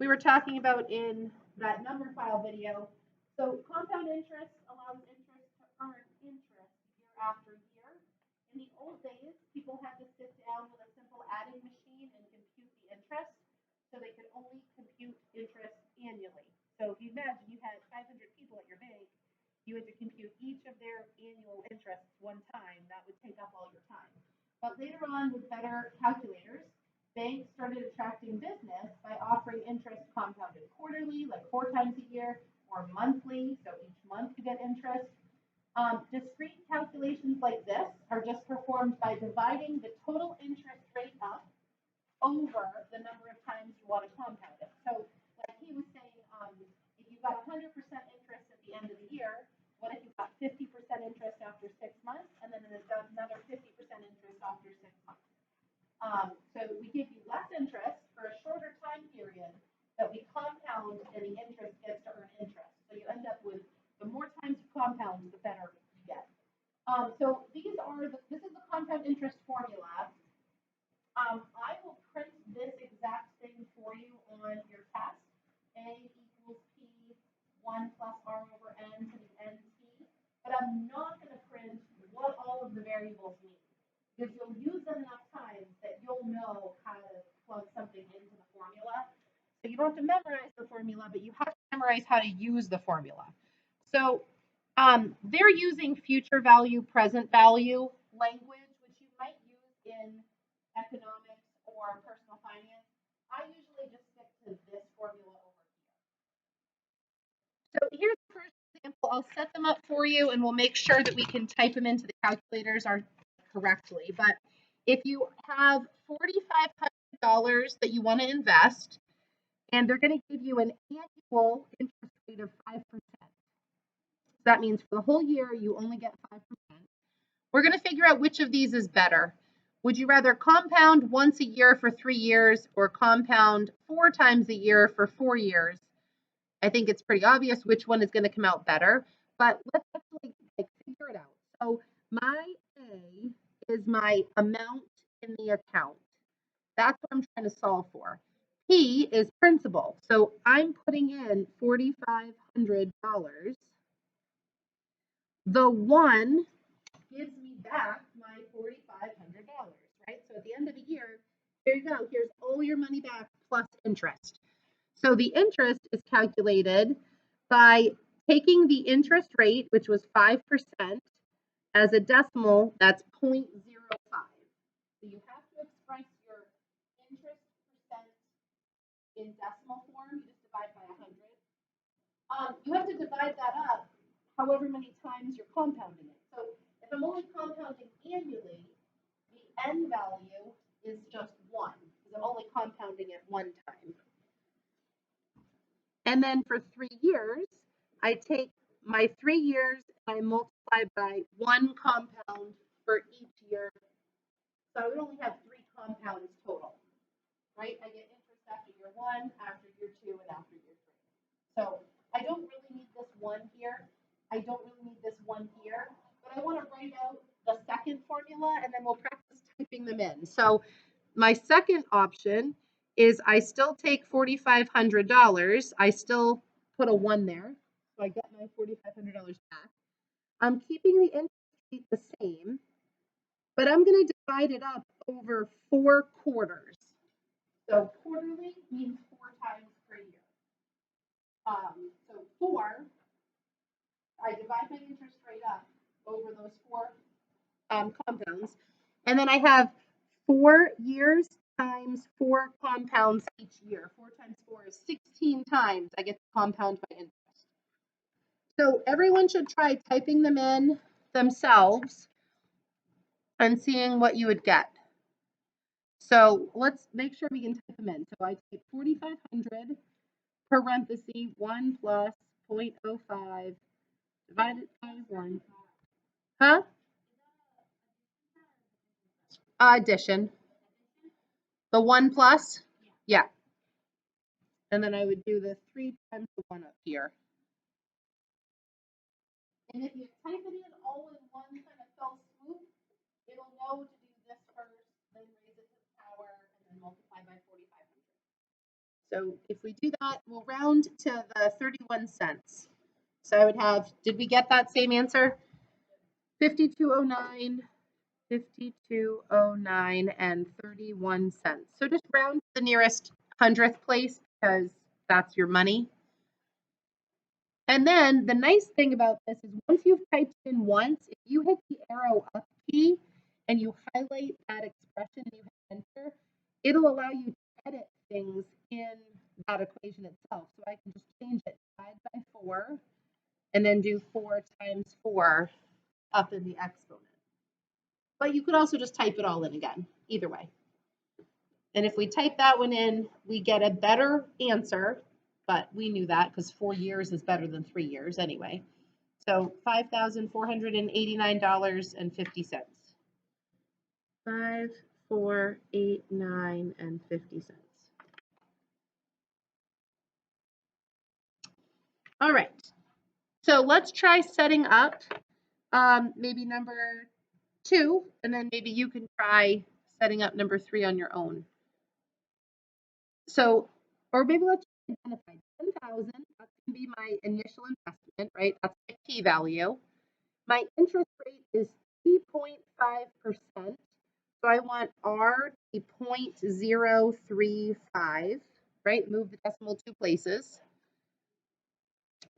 we were talking about in that number file video. So compound interest allows interest to earn interest year after year. In the old days, people had to sit down with a simple adding machine and compute the interest, so they could only compute interest annually. So if you imagine you had 500 people at your bank, you had to compute each of their annual interests one time. That would take up all your time. But later on, with better calculators, banks started attracting business by offering interest compounded quarterly, like 4 times a year, or monthly, so each month you get interest. Discrete calculations like this are just performed by dividing the total interest rate up over the number of times you want to compound it. So, like he was saying, if you got 100% interest at the end of the year, what if you got 50% interest after 6 months, and then another 50% interest after 6 months? So we give you less interest for a shorter time period that we compound, and the interest gets to earn interest. So you end up with the more times you compound, the better you get. So this is the compound interest formula. I will print this exact thing for you on your test. A equals P 1 plus R over N to the NT. But I'm not going to print what all of the variables mean, because you'll use them enough times that you'll know how to plug something into the formula. So you don't have to memorize the formula, but you have to memorize how to use the formula. So they're using future value, present value language, which you might use in economics or personal finance. I usually just stick to this formula over here. So here's the first example. I'll set them up for you, and we'll make sure that we can type them into the calculators correctly. But if you have $4,500 that you want to invest, and they're going to give you an annual interest rate of 5%. So that means for the whole year, you only get 5%. We're going to figure out which of these is better. Would you rather compound once a year for 3 years or compound 4 times a year for 4 years? I think it's pretty obvious which one is going to come out better, but let's actually figure it out. So my A is my amount in the account. That's what I'm trying to solve for. P is principal. So I'm putting in $4,500. The 1 gives me back my $4,500, right? So at the end of the year, here you go. Here's all your money back plus interest. So the interest is calculated by taking the interest rate, which was 5%, as a decimal, that's 0.05. So you have to express your interest percent in decimal form. You just divide by 100. You have to divide that up however many times you're compounding it. So if I'm only compounding annually, the N value is just 1, because I'm only compounding it 1 time. And then for 3 years, I take my 3 years and I multiply by 1 compound for each year. So I would only have 3 compounds total, right? I get interest after year 1, after year 2, and after year 3. So I don't really need this 1 here. I don't really need this 1 here. But I want to write out the second formula, and then we'll practice typing them in. So my second option is I still take $4,500. I still put a 1 there, so I get my $4,500 back. I'm keeping the interest rate the same, but I'm going to divide it up over 4 quarters. So quarterly means 4 times per year. So 4, I divide my interest rate up over those 4 compounds, and then I have 4 years times 4 compounds each year. 4 times 4 is 16 times I get to compound my interest. So everyone should try typing them in themselves and seeing what you would get. So let's make sure we can type them in. So I type 4,500 parenthesis 1 plus 0.05 divided by 1. Huh? Addition. The 1 plus? Yeah. And then I would do the 3 times the 1 up here. And if you type it in all in one kind of fell swoop, it'll know to do this first, then raise it to the power, and then multiply by 4,500. So if we do that, we'll round to the 31 cents. So I would have, did we get that same answer? 5209, 5209, and 31 cents. So just round to the nearest hundredth place because that's your money. And then the nice thing about this is once you've typed in once, if you hit the arrow up key and you highlight that expression and you hit enter, it'll allow you to edit things in that equation itself. So I can just change it, divide by 4, and then do 4 times 4 up in the exponent. But you could also just type it all in again, either way. And if we type that one in, we get a better answer, but we knew that because 4 years is better than 3 years anyway. So $5,489.50. 5,489.50. All right. So let's try setting up maybe number 2, and then maybe you can try setting up number 3 on your own. So, or maybe let's identify 10,000. That's going to be my initial investment, right? That's my P value. My interest rate is 3.5%. So I want R to be 0.035, right? Move the decimal 2 places.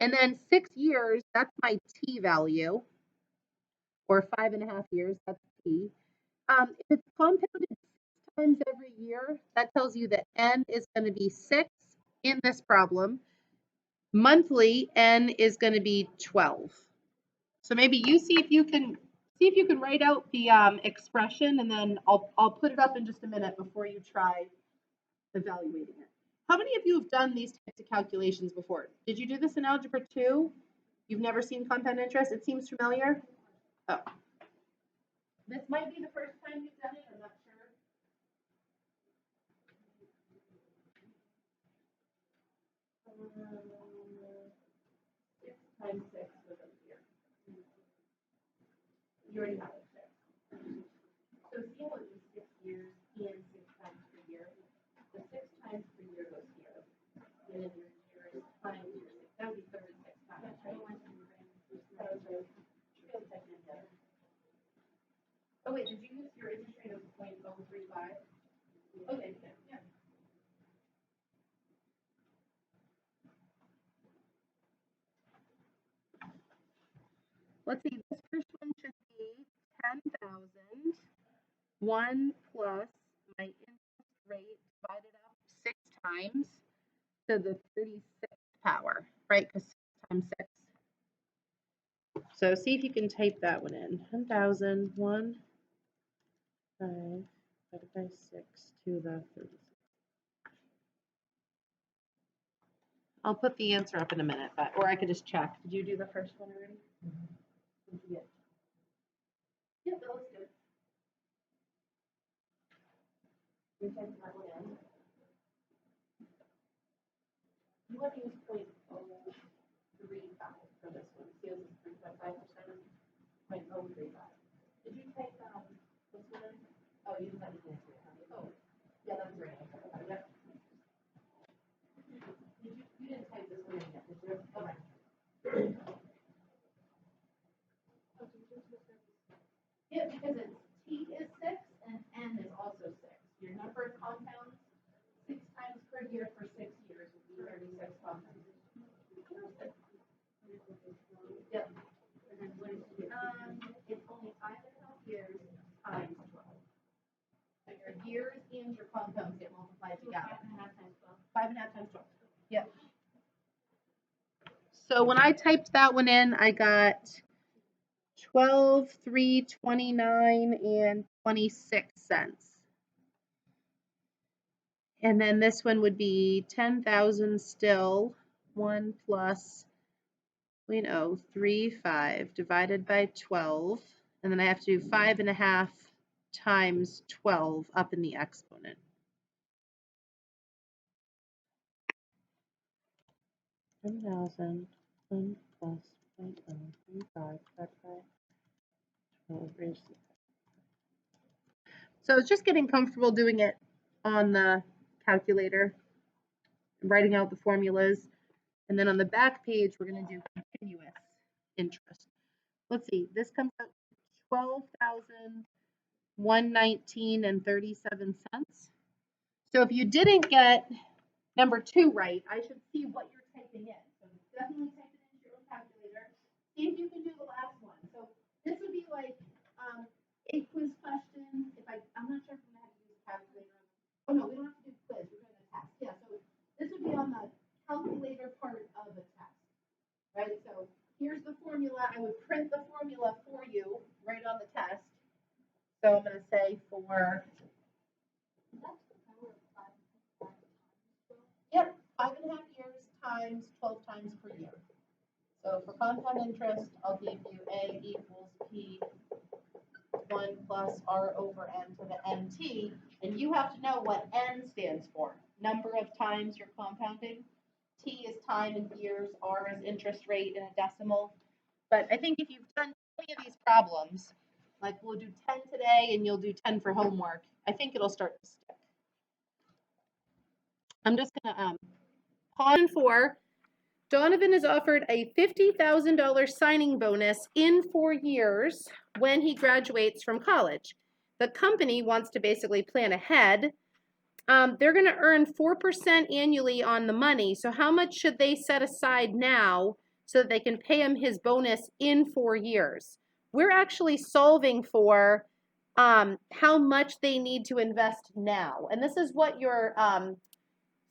And then 6 years, that's my T value, or 5.5 years, that's T. If it's compounded 6 times every year, that tells you that N is going to be 6 in this problem. Monthly, N is going to be 12. So maybe you see if you can write out the expression, and then I'll put it up in just a minute before you try evaluating it. How many of you have done these types of calculations before? Did you do this in Algebra 2? You've never seen compound interest? It seems familiar? Oh. This might be the first time you've done it, I'm not sure. Six times 6 was up here. You already have it. So see how it was 6 years and 6 times per year? The 6 times per year goes here. And then your years times your 6. That would be 36 times, right? Oh wait, did you use your interest rate of 0.035? Okay, yeah. Let's see, this first one should be 10,000. 1 plus my interest rate divided up 6 times to the 36th power, right? Because 6 times 6. So see if you can type that one in. 10,000, 1, 5, divided by 6 to the 36. I'll put the answer up in a minute, or I could just check. Did you do the first one already? What did you get? Yeah, that looks good. You type that one in. You want to use 0.035 for this one. See, this is 3.5%. 0.035. Did you type this one in? Oh, you didn't have the answer. Oh, yeah, that's right. Yep. You didn't type this one in yet, did you? Okay. Yeah, because it's T is 6 and N is also 6. Your number of compounds 6 times per year for 6 years would be 36 compounds. Yep. It's only 5.5 years times 12. So your years and your compounds get multiplied together. 5.5 times 12. 5.5 times 12. Yep. So when I typed that one in, I got 12, 3, 29, and 26 cents. And then this one would be 10,000 still, 1 plus 0.035 divided by 12. And then I have to do 5.5 times 12 up in the exponent. $10,000 plus 0.035 divided by 12 raised to 5. So it's just getting comfortable doing it on the calculator. I'm writing out the formulas. And then on the back page, we're going to do continuous interest. Let's see, this comes out to $12,119.37. So if you didn't get number 2 right, I should see what you're typing in. So definitely type it into your own calculator. See if you can do the last one. So this would be like a quiz question. I'm not sure if I'm going to have to use a calculator. Oh no, we don't have to do quiz. We're doing a test. Yeah, so this would be on the calculator part of the test, right? So here's the formula. I would print the formula for you right on the test. So I'm going to say for, yep, 5.5 years times 12 times per year. So for compound interest, I'll give you A equals P1 plus R over N to the NT, and you have to know what N stands for. Number of times you're compounding. T is time in years, R is interest rate in a decimal. But I think if you've done 20 of these problems, like we'll do 10 today and you'll do 10 for homework, I think it'll start to stick. I'm just going to pause for. Donovan is offered a $50,000 signing bonus in 4 years when he graduates from college. The company wants to basically plan ahead. They're going to earn 4% annually on the money. So how much should they set aside now so that they can pay him his bonus in 4 years? We're actually solving for how much they need to invest now. And this is what your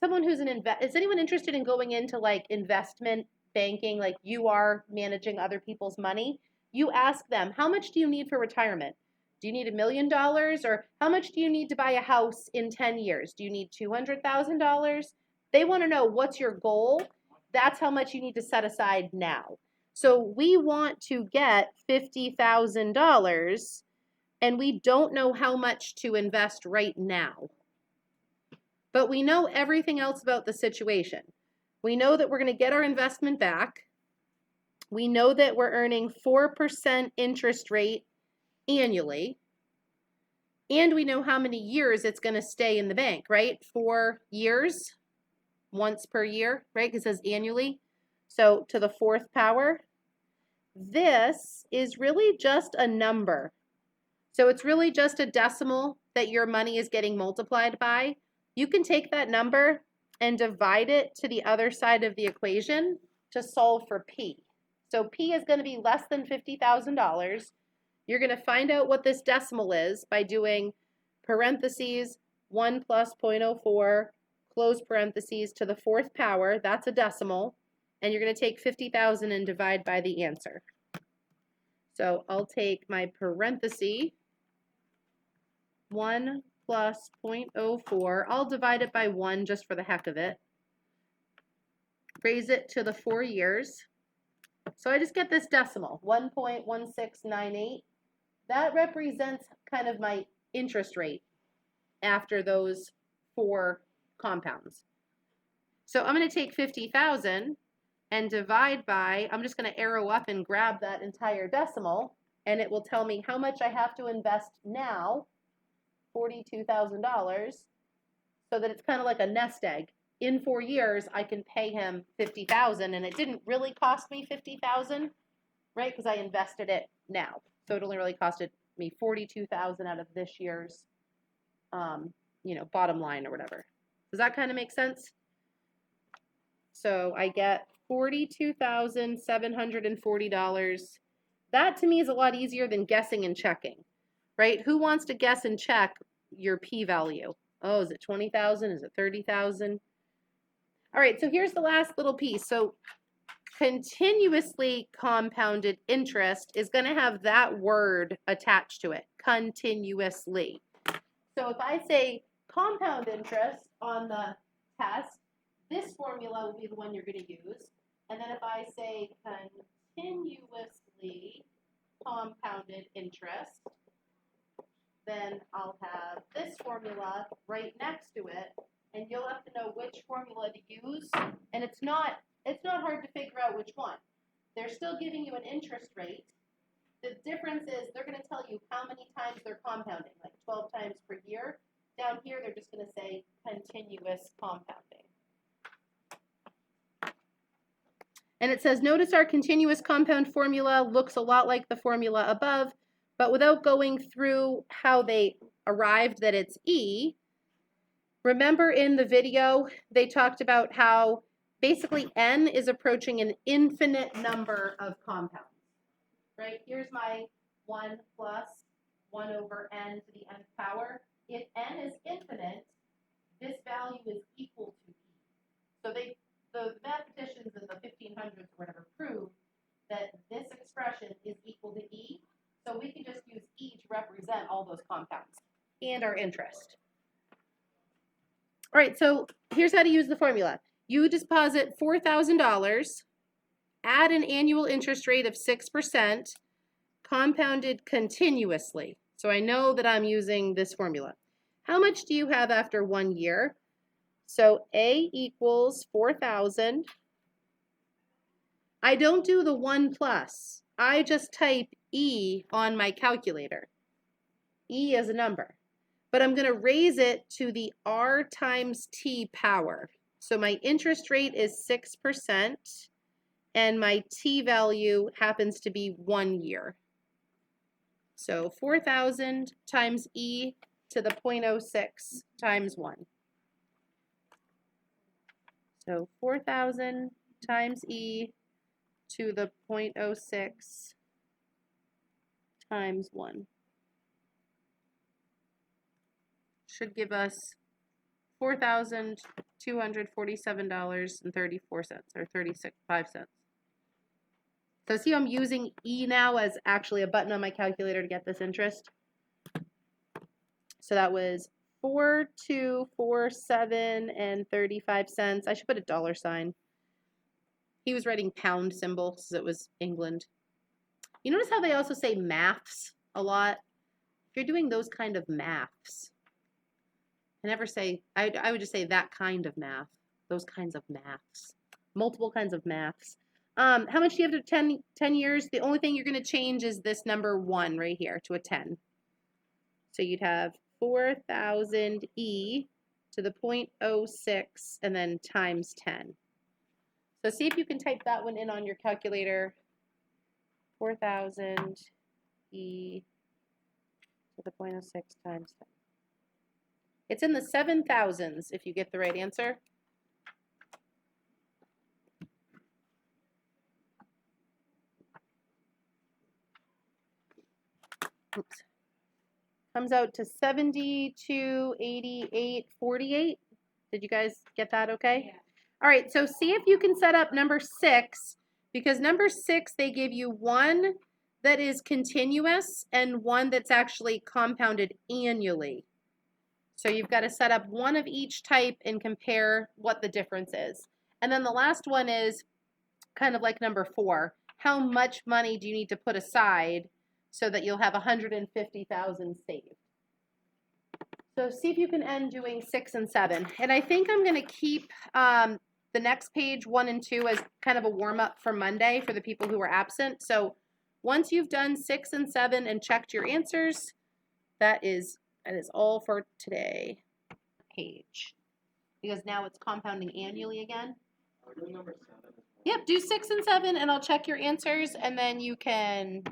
someone who's is anyone interested in going into like investment banking, like you are managing other people's money? You ask them, how much do you need for retirement? Do you need $1 million, or how much do you need to buy a house in 10 years? Do you need $200,000? They want to know what's your goal. That's how much you need to set aside now. So we want to get $50,000 and we don't know how much to invest right now. But we know everything else about the situation. We know that we're going to get our investment back. We know that we're earning 4% interest rate annually. And we know how many years it's going to stay in the bank, right? 4 years, once per year, right? Because it says annually. So to the 4th power. This is really just a number. So it's really just a decimal that your money is getting multiplied by. You can take that number and divide it to the other side of the equation to solve for P. So P is going to be less than $50,000. You're going to find out what this decimal is by doing parentheses 1 plus 0.04, close parentheses to the 4th power. That's a decimal. And you're going to take 50,000 and divide by the answer. So I'll take my parenthesis 1 plus 0.04. I'll divide it by 1 just for the heck of it. Raise it to the 4 years. So I just get this decimal, 1.1698. That represents kind of my interest rate after those 4 compounds. So I'm going to take 50,000 and divide by, I'm just going to arrow up and grab that entire decimal, and it will tell me how much I have to invest now, $42,000, so that it's kind of like a nest egg. In 4 years, I can pay him 50,000, and it didn't really cost me 50,000, right? Because I invested it now, so it only really costed me 42,000 out of this year's, bottom line or whatever. Does that kind of make sense? So I get $42,740. That to me is a lot easier than guessing and checking, right? Who wants to guess and check your p-value? Oh, is it 20,000? Is it 30,000? All right, so here's the last little piece. So continuously compounded interest is going to have that word attached to it, continuously. So if I say compound interest on the test, this formula will be the one you're going to use. And then if I say continuously compounded interest, then I'll have this formula right next to it, and you'll have to know which formula to use. And it's not hard to figure out which one. They're still giving you an interest rate. The difference is they're going to tell you how many times they're compounding, like 12 times per year. Down here, they're just going to say continuous compounding. And it says, notice our continuous compound formula looks a lot like the formula above, but without going through how they arrived that it's E. Remember in the video, they talked about how basically n is approaching an infinite number of compounds, right? Here's my 1 plus 1 over n to the nth power. If n is infinite, this value is equal to e. So the mathematicians in the 1500s or whatever proved that this expression is equal to e. So we can just use e to represent all those compounds and our interest. All right, so here's how to use the formula. You deposit $4,000, add an annual interest rate of 6%, compounded continuously. So I know that I'm using this formula. How much do you have after 1 year? So A equals 4,000. I don't do the 1 plus. I just type E on my calculator. E is a number. But I'm going to raise it to the R times T power. So my interest rate is 6%, and my T value happens to be 1 year. So 4,000 times E to the 0.06 times 1. So 4,000 times E to the 0.06 times 1. Should give us $4,247.34 or 35 cents. So see, I'm using E now as actually a button on my calculator to get this interest. So that was 4,247 and 35 cents. I should put a dollar sign. He was writing pound symbol because it was England. You notice how they also say maths a lot? If you're doing those kind of maths, I never say, I would just say that kind of math, those kinds of maths, multiple kinds of maths. How much do you have to 10 years? The only thing you're going to change is this number 1 right here to a 10. So you'd have 4,000 E to the 0.06 and then times 10. So see if you can type that one in on your calculator. 4,000 E to the 0.06 times 10. It's in the 7,000s if you get the right answer. Oops. Comes out to 72, 88, 48. Did you guys get that okay? Yeah. All right, so see if you can set up number 6, because number 6, they give you one that is continuous and one that's actually compounded annually. So you've got to set up one of each type and compare what the difference is. And then the last one is kind of like number 4. How much money do you need to put aside so that you'll have 150,000 saved? So see if you can end doing 6 and 7. And I think I'm going to keep the next page 1 and 2 as kind of a warm-up for Monday for the people who are absent. So once you've done 6 and 7 and checked your answers, that is all for today. Page. Because now it's compounding annually again. Number 7. Yep, do 6 and 7 and I'll check your answers and then you can